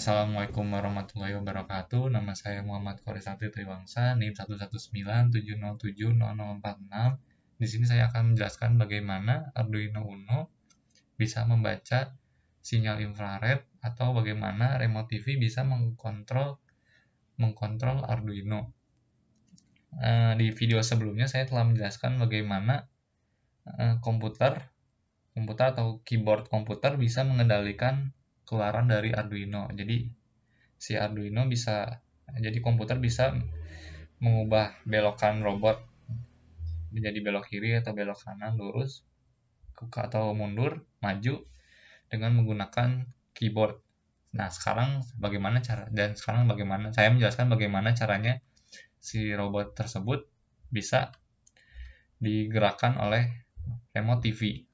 Assalamualaikum warahmatullahi wabarakatuh. Nama saya Muhammad Khorisakti Triwangsa, NIM 11970700046. Di sini saya akan menjelaskan bagaimana Arduino Uno bisa membaca sinyal infrared atau bagaimana remote TV bisa mengkontrol Arduino. Di video sebelumnya saya telah menjelaskan bagaimana komputer atau keyboard komputer bisa mengendalikan keluaran dari Arduino. Jadi komputer bisa mengubah belokan robot menjadi belok kiri atau belok kanan, lurus atau mundur, maju dengan menggunakan keyboard. Nah, sekarang saya menjelaskan bagaimana caranya si robot tersebut bisa digerakkan oleh remote TV.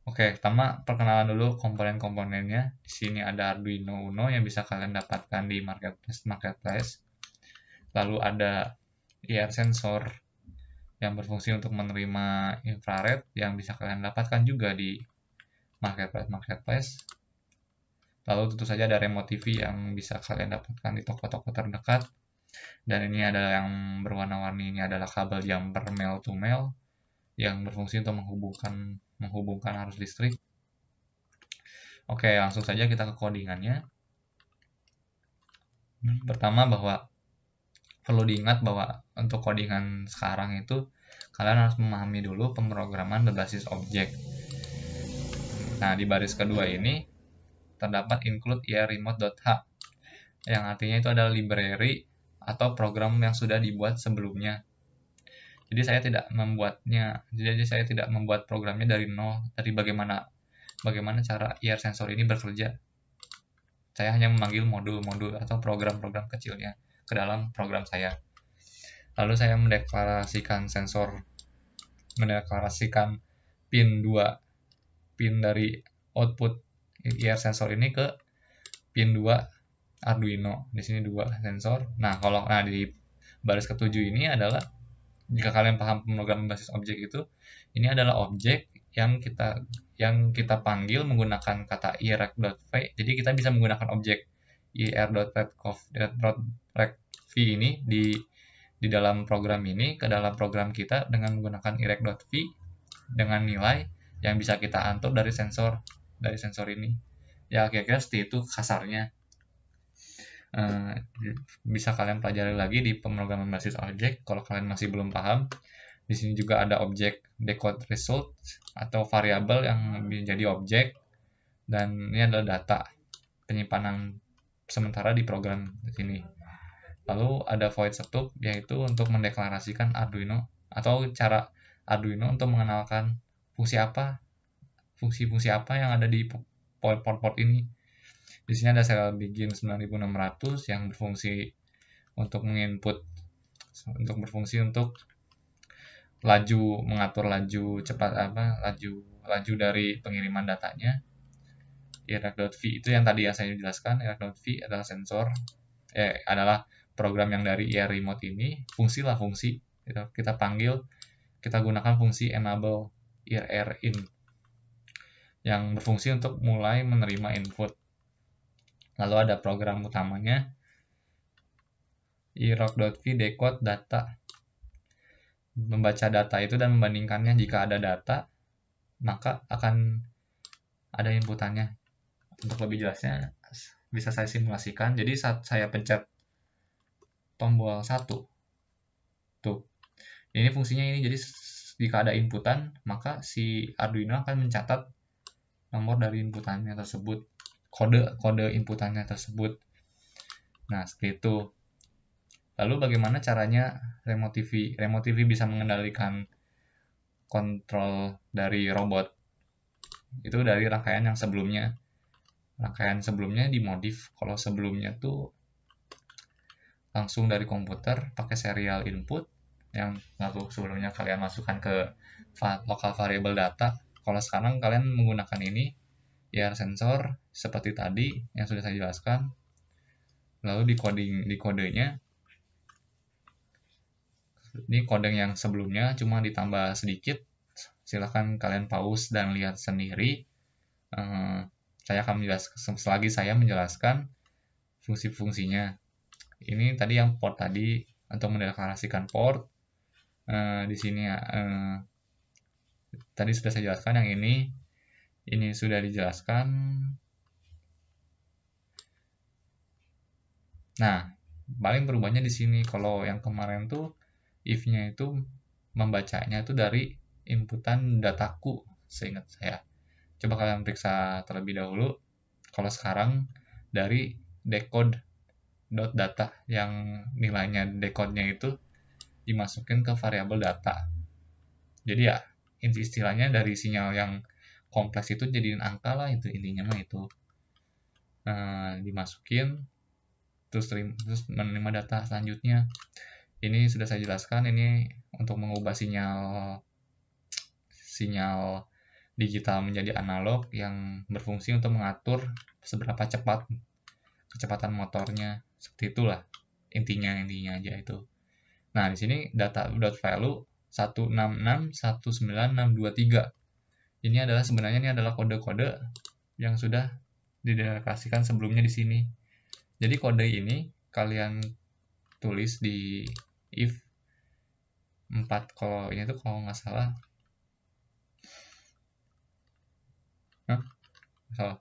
Oke, pertama perkenalan dulu komponen-komponennya. Di sini ada Arduino Uno yang bisa kalian dapatkan di marketplace. Lalu ada IR sensor yang berfungsi untuk menerima infrared yang bisa kalian dapatkan juga di marketplace. Lalu tentu saja ada remote TV yang bisa kalian dapatkan di toko-toko terdekat. Dan ini adalah yang berwarna-warni, ini adalah kabel jumper male to male yang berfungsi untuk menghubungkan arus listrik. Oke, langsung saja kita ke codingannya. Pertama, bahwa perlu diingat bahwa untuk codingan sekarang itu kalian harus memahami dulu pemrograman berbasis objek. Nah, di baris kedua ini terdapat include remote.h yang artinya itu adalah library atau program yang sudah dibuat sebelumnya. Jadi saya tidak membuat programnya dari nol, dari bagaimana cara IR sensor ini bekerja. Saya hanya memanggil modul-modul atau program-program kecilnya ke dalam program saya. Lalu saya mendeklarasikan pin 2 pin dari output IR sensor ini ke pin 2 Arduino. Di sini 2 sensor. Di baris ketujuh ini adalah, jika kalian paham pemrograman basis objek itu, ini adalah objek yang kita panggil menggunakan kata irec.v. Jadi kita bisa menggunakan objek ir.recv ini di dalam program ini ke dalam program kita dengan menggunakan irec.v dengan nilai yang bisa kita atur dari sensor ini. Ya, kira-kira seperti itu kasarnya. Bisa kalian pelajari lagi di pemrograman basis objek kalau kalian masih belum paham. Di sini juga ada objek decode result atau variabel yang menjadi objek, dan ini adalah data penyimpanan sementara di program di sini. Lalu ada void stub, yaitu untuk mendeklarasikan Arduino atau cara Arduino untuk mengenalkan fungsi-fungsi apa yang ada di port ini. Di sini ada serial begin 9600 yang berfungsi untuk mengatur laju cepat laju dari pengiriman datanya. irec.v itu yang tadi saya jelaskan. irec.v adalah adalah program yang dari IR remote ini. Fungsi kita gunakan fungsi enable IR in yang berfungsi untuk mulai menerima input. Lalu ada program utamanya irec.v decode data, membaca data itu dan membandingkannya. Jika ada data, maka akan ada inputannya. Untuk lebih jelasnya bisa saya simulasikan. Jadi saat saya pencet tombol 1 tuh, ini fungsinya ini. Jadi jika ada inputan, maka si Arduino akan mencatat nomor dari inputannya tersebut, kode inputannya tersebut. Nah, seperti itu. Lalu bagaimana caranya remote TV? Remote TV bisa mengendalikan kontrol dari robot itu dari rangkaian sebelumnya. Rangkaian sebelumnya dimodif. Kalau sebelumnya tuh langsung dari komputer pakai serial input yang lalu sebelumnya kalian masukkan ke local variable data. Kalau sekarang kalian menggunakan ini IR sensor seperti tadi yang sudah saya jelaskan. Lalu di kodenya, ini kode yang sebelumnya cuma ditambah sedikit. Silahkan kalian pause dan lihat sendiri. saya akan menjelaskan, selagi saya menjelaskan fungsi-fungsinya. Ini tadi yang port tadi, untuk mendeklarasikan port. Di sini ya, tadi sudah saya jelaskan. Yang ini sudah dijelaskan. Nah, paling berubahnya di sini. Kalau yang kemarin tuh if-nya itu membacanya itu dari inputan dataku, seingat saya. Coba kalian periksa terlebih dahulu. Kalau sekarang dari decode.data, yang nilainya decode-nya itu dimasukin ke variabel data. Jadi ya, istilahnya dari sinyal yang kompleks itu jadiin angka lah, itu intinya mah itu. Dimasukin terus menerima data selanjutnya. Ini sudah saya jelaskan, ini untuk mengubah sinyal digital menjadi analog yang berfungsi untuk mengatur seberapa cepat kecepatan motornya. Seperti itulah intinya aja itu. Nah, di sini data.value 166.19623. Ini adalah kode-kode yang sudah dideklarasikan sebelumnya di sini. Jadi kode ini kalian tulis di if 4, kalau ini tuh kalau nggak salah. Salah.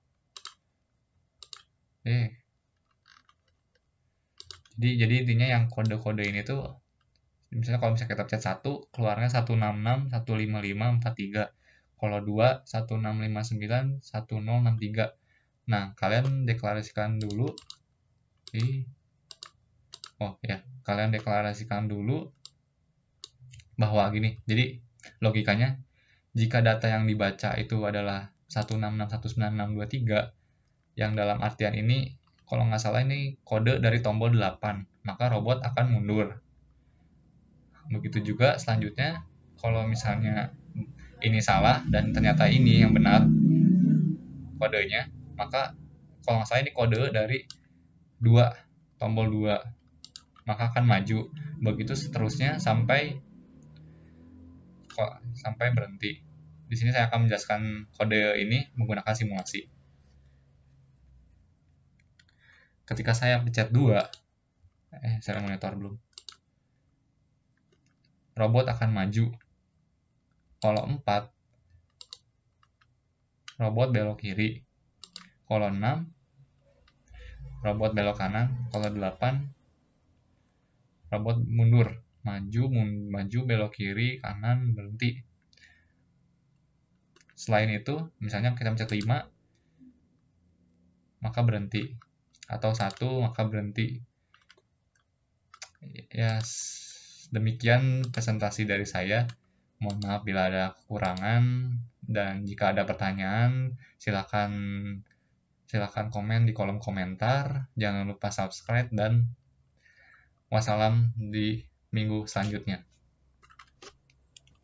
Jadi intinya yang kode-kode ini tuh, misalnya kalau misalnya kita pencet 1, keluarnya 166.155.43. Kalau 2, 1659.1063. Nah, kalian deklarasikan dulu. Kalian deklarasikan dulu bahwa gini. Jadi logikanya, jika data yang dibaca itu adalah 166.196.23, yang dalam artian ini, kalau nggak salah ini kode dari tombol 8, maka robot akan mundur. Begitu juga selanjutnya, kalau misalnya ini salah dan ternyata ini yang benar kodenya, maka kalau nggak salah ini kode dari 2, tombol 2, maka akan maju. Begitu seterusnya sampai berhenti. Di sini saya akan menjelaskan kode ini menggunakan simulasi. Ketika saya pencet 2, saya monitor belum, robot akan maju. Kalau 4, robot belok kiri. Kalau 6, robot belok kanan. Kalau 8, robot mundur. Maju, belok kiri, kanan, berhenti. Selain itu, misalnya kita pencet 5, maka berhenti. Atau 1, maka berhenti. Ya, demikian presentasi dari saya. Mohon maaf bila ada kekurangan, dan jika ada pertanyaan, silakan komen di kolom komentar. Jangan lupa subscribe, dan wassalam di minggu selanjutnya.